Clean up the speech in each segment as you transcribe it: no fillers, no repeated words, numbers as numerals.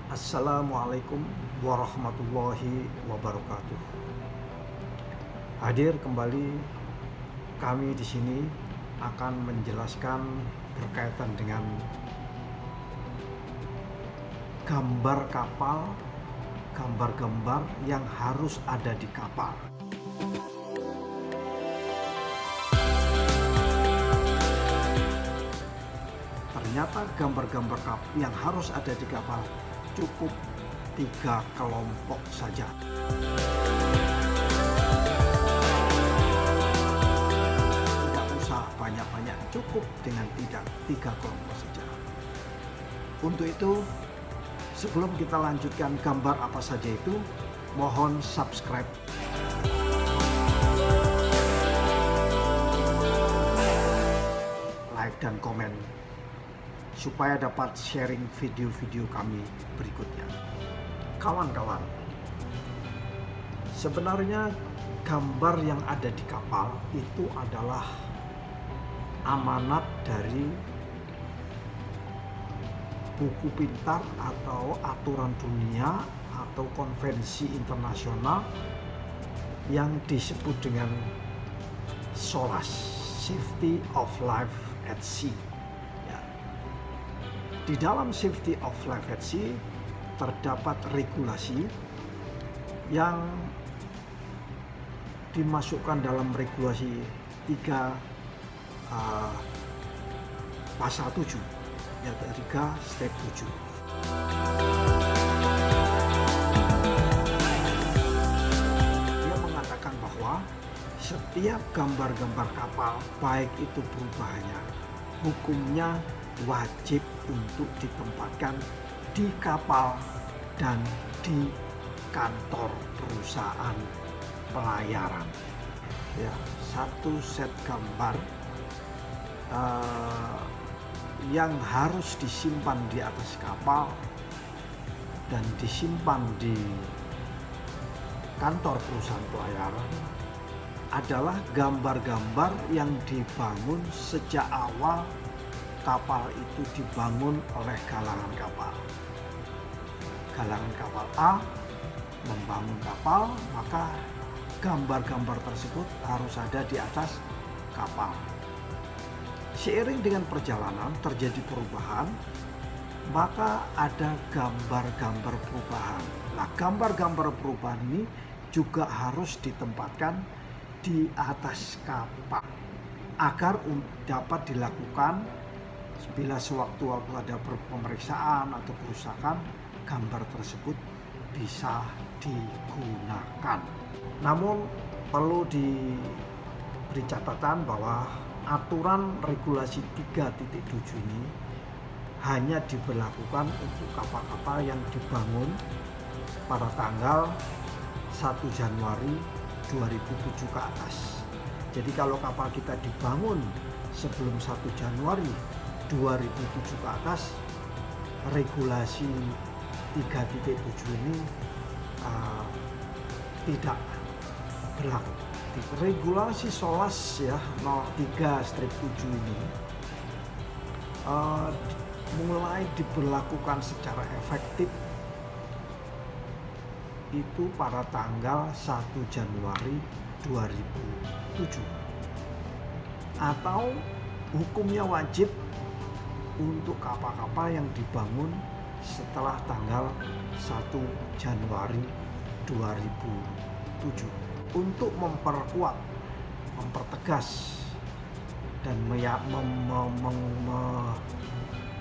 Assalamualaikum warahmatullahi wabarakatuh. Hadir kembali kami di sini akan menjelaskan berkaitan dengan gambar kapal, gambar-gambar yang harus ada di kapal. Ternyata gambar-gambar yang harus ada di kapal cukup 3 kelompok saja. Tidak usah banyak-banyak, cukup dengan 3 kelompok saja. Untuk itu, sebelum kita lanjutkan gambar apa saja itu, mohon subscribe, like dan komen supaya dapat sharing video-video kami berikutnya. Kawan-kawan, sebenarnya gambar yang ada di kapal itu adalah amanat dari buku pintar atau aturan dunia atau konvensi internasional yang disebut dengan SOLAS, Safety of Life at Sea. Di dalam Safety of Life at Sea terdapat regulasi yang dimasukkan dalam regulasi 3 pasal 7, yaitu 3 step 7. Dia mengatakan bahwa setiap gambar-gambar kapal, baik itu perubahannya, hukumnya wajib untuk ditempatkan di kapal dan di kantor perusahaan pelayaran. Ya, satu set gambar yang harus disimpan di atas kapal dan disimpan di kantor perusahaan pelayaran adalah gambar-gambar yang dibangun sejak awal kapal itu dibangun oleh galangan kapal. Galangan kapal A membangun kapal, maka gambar-gambar tersebut harus ada di atas kapal. Seiring dengan perjalanan terjadi perubahan, maka ada gambar-gambar perubahan. Nah, gambar-gambar perubahan ini juga harus ditempatkan di atas kapal agar dapat dilakukan bila sewaktu-waktu ada pemeriksaan atau kerusakan, gambar tersebut bisa digunakan. Namun perlu diberi catatan bahwa aturan regulasi 3.7 ini hanya diberlakukan untuk kapal-kapal yang dibangun pada tanggal 1 Januari 2007 ke atas. Jadi kalau kapal kita dibangun sebelum 1 Januari 2007 ke atas, regulasi 3.7 ini tidak berlaku. Regulasi SOLAS ya 03/7 ini mulai diberlakukan secara efektif itu pada tanggal 1 Januari 2007, atau hukumnya wajib untuk kapal-kapal yang dibangun setelah tanggal 1 Januari 2007 untuk memperkuat, mempertegas dan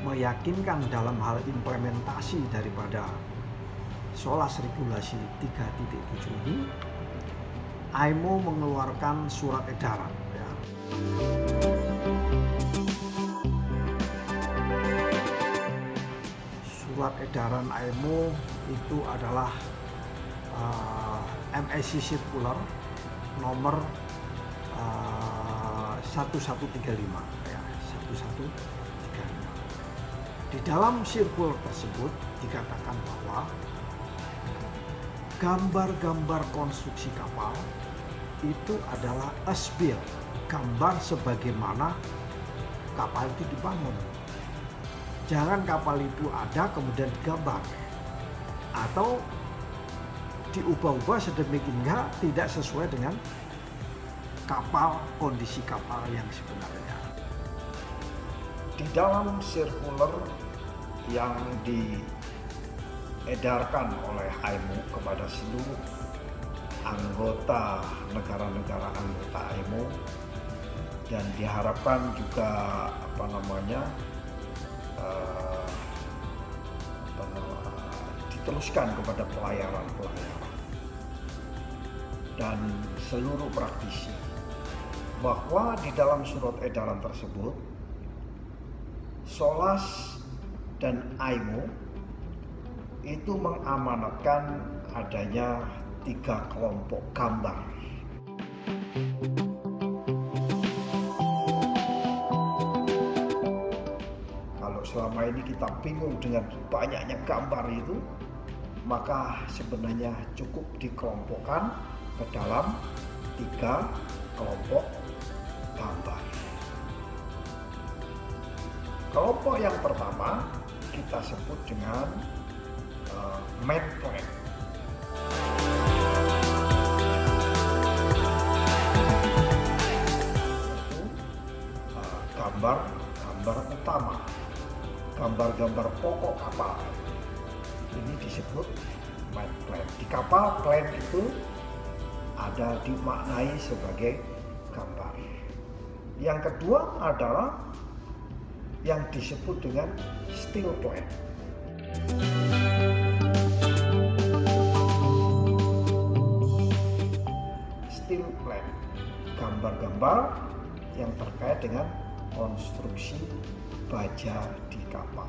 meyakinkan dalam hal implementasi daripada SOLAS regulasi 3.7 ini. IMO mengeluarkan surat edaran ya. Surat edaran IMO itu adalah MSC Circular nomor 1135 ya, 1135. Di dalam circular tersebut dikatakan bahwa gambar-gambar konstruksi kapal itu adalah as-built, gambar sebagaimana kapal itu dibangun. Jangan kapal itu ada kemudian digambar. atau diubah-ubah sedemikian tidak sesuai dengan kondisi kapal yang sebenarnya. Di dalam sirkuler yang diedarkan oleh IMO kepada seluruh anggota negara-negara anggota IMO, dan diharapkan juga diteruskan kepada pelayaran dan seluruh praktisi, bahwa di dalam surat edaran tersebut SOLAS dan IMO itu mengamanatkan adanya 3 kelompok gambar. Kalau selama ini kita bingung dengan banyaknya gambar itu, maka sebenarnya cukup dikelompokkan ke dalam 3 kelompok gambar. Kelompok yang pertama kita sebut dengan main plan. Itu gambar utama, gambar-gambar pokok kapal. Ini disebut main plan. Di kapal, plan itu ada dimaknai sebagai gambar. Yang kedua adalah yang disebut dengan steel plan. Steel plan, gambar-gambar yang terkait dengan konstruksi baja di kapal.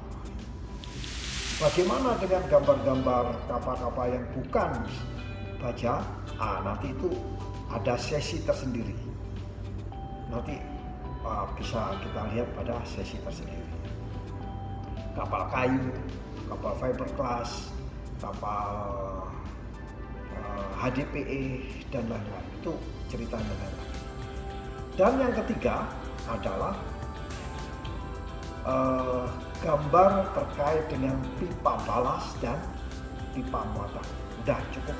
Bagaimana dengan gambar-gambar kapal-kapal yang bukan baja? Nanti itu ada sesi tersendiri. Nanti bisa kita lihat pada sesi tersendiri. Kapal kayu, kapal fiberglass, kapal HDPE dan lain-lain, itu ceritanya lain-lain. Dan yang ketiga adalah gambar terkait dengan pipa balas dan pipa muatan. Udah cukup.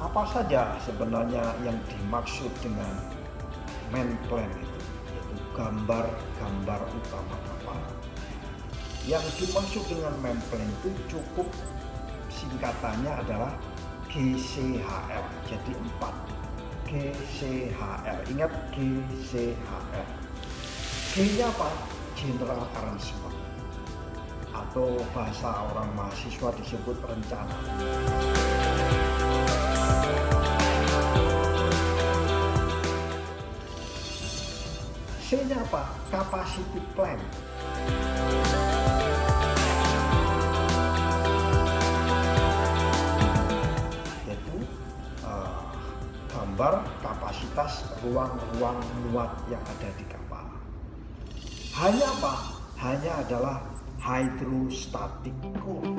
Apa saja sebenarnya yang dimaksud dengan main plan itu? Yaitu gambar-gambar utama kapal. Yang dimaksud dengan main plan itu cukup singkatannya adalah GCHR. Jadi 4 GCHR. Ingat GCHR. G-nya apa? General Arrangement, atau bahasa orang mahasiswa disebut rencana. C-nya apa? Capacity plan. Yaitu gambar kapasitas ruang-ruang muat yang ada di kapal. Hanya apa? Hanya adalah hydrostatic curve.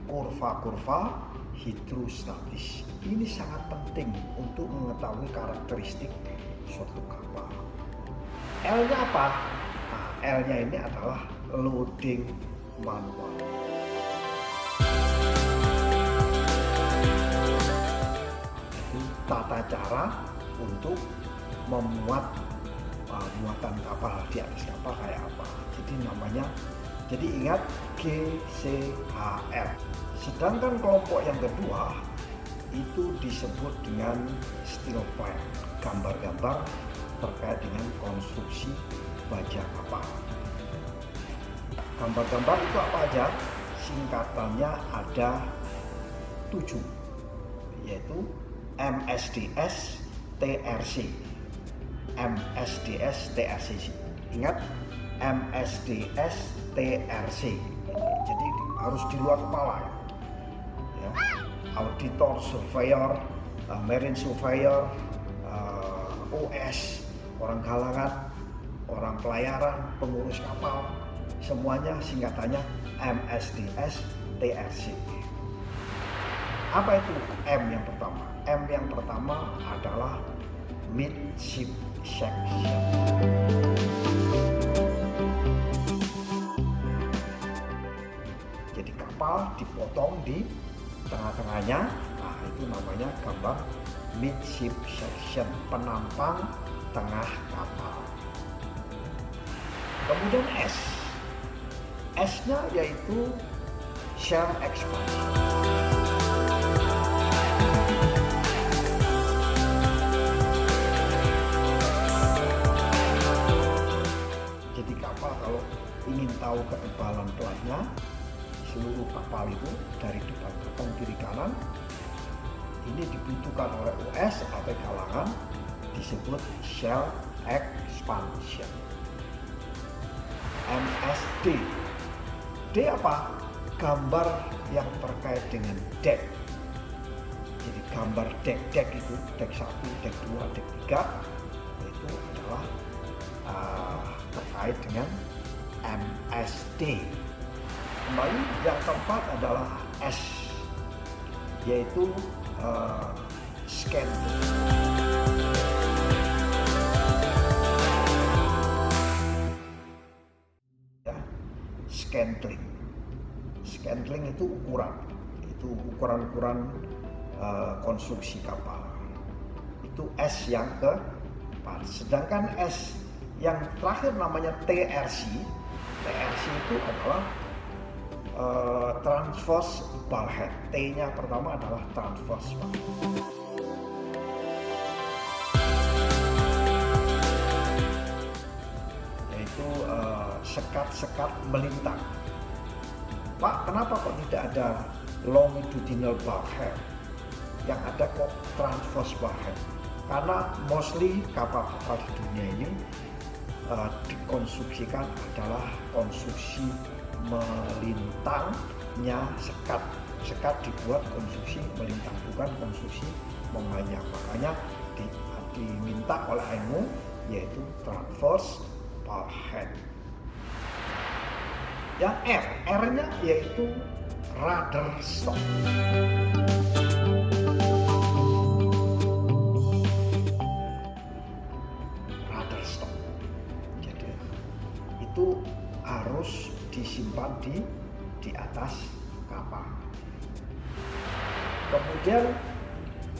Kurva-kurva hidrostatis. Ini sangat penting untuk mengetahui karakteristik suatu kapal. L-nya apa? L-nya ini adalah loading manual. Itu tata cara untuk memuat muatan kapal di atas kapal kayak apa. Jadi ingat GCHR. Sedangkan kelompok yang kedua itu disebut dengan steel plan, gambar-gambar terkait dengan konstruksi baja kapal. Gambar-gambar itu apa aja? Singkatannya ada 7, yaitu MSDS TRC. MSDS TRC. Ingat, MSDS TRC. Jadi harus di luar kepala ya. Auditor, surveyor, marine surveyor, OS, orang galangan, orang pelayaran, pengurus kapal, semuanya singkatannya MSDS TRC. Apa itu M yang pertama? M yang pertama adalah midship section. Jadi kapal dipotong di tengah-tengahnya. Nah, itu namanya gambar midship section, penampang tengah kapal. Kemudian S. S-nya yaitu shell expansion. Jadi kapal kalau ingin tahu ketebalan platnya, seluruh kapal itu dari depan belakang kiri kanan, ini dibutuhkan oleh US atau kalangan, disebut shell expansion. MSD. D apa? Gambar yang terkait dengan deck. Jadi gambar deck itu, deck 1, deck 2, deck 3 itu adalah terkait dengan MSD. Kembali yang keempat adalah S, yaitu scantling. Ya, scantling. Scantling itu ukuran konstruksi kapal. Itu S yang keempat. Sedangkan S yang terakhir namanya TRC. TRC itu adalah transverse bulkhead. T-nya pertama adalah transverse bulkhead. Yaitu sekat-sekat melintang. Pak, kenapa kok tidak ada longitudinal bulkhead? Yang ada kok transverse bulkhead? Karena mostly kapal-kapal di dunia ini dikonstruksikan adalah konstruksi melintangnya sekat. Sekat dibuat konstruksi melintang, bukan konstruksi memanjang. Makanya diminta oleh IMO yaitu transverse bulkhead. Yang R-nya yaitu rudder stop. Rudder stop. Jadi itu harus disimpan di atas kapal. Kemudian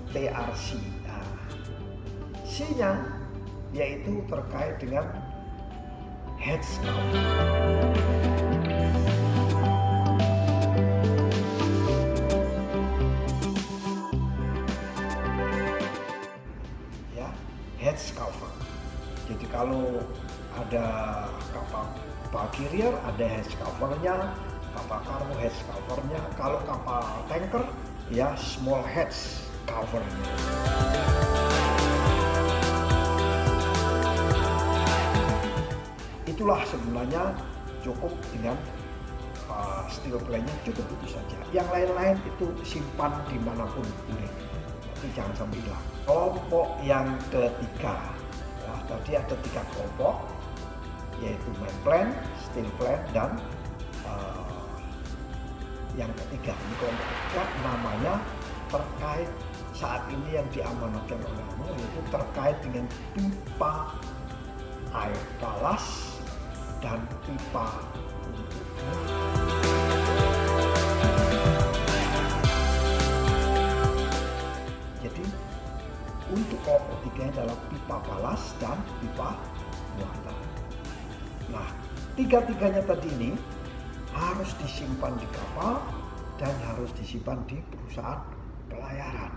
TRC. Nah, C-nya yaitu terkait dengan head scaffold. Ya, head scaffold. Jadi kalau ada kapal carrier ada head scaffold-nya, kapal kargo head scaffold-nya, kalau kapal tanker ya small head cover-nya. Itulah sebenarnya cukup dengan steel plate-nya, cukup itu saja. Yang lain-lain itu simpan dimanapun boleh, tapi jangan sampai hilang. Kelompok yang ketiga, nah, tadi ada 3 kelompok, yaitu main plan, steel plate, dan yang ketiga. Ini kelompok ketiga namanya terkait saat ini yang diamanatkan oleh IMO, yaitu terkait dengan pipa air palas dan pipa untuk jadi untuk kelompok tiga adalah pipa palas dan pipa muatan. Nah, tiga-tiganya tadi ini harus disimpan di kapal dan harus disimpan di perusahaan pelayaran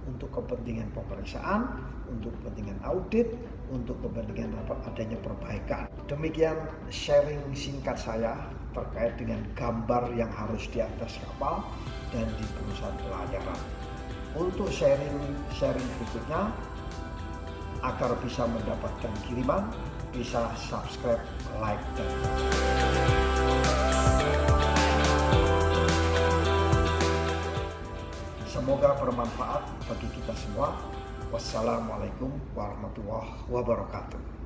untuk kepentingan pemeriksaan, untuk kepentingan audit, untuk kepentingan adanya perbaikan. Demikian sharing singkat saya terkait dengan gambar yang harus di atas kapal dan di perusahaan pelayaran. Untuk sharing berikutnya, agar bisa mendapatkan kiriman, bisa subscribe, like, dan semoga bermanfaat bagi kita semua. Wassalamualaikum warahmatullahi wabarakatuh.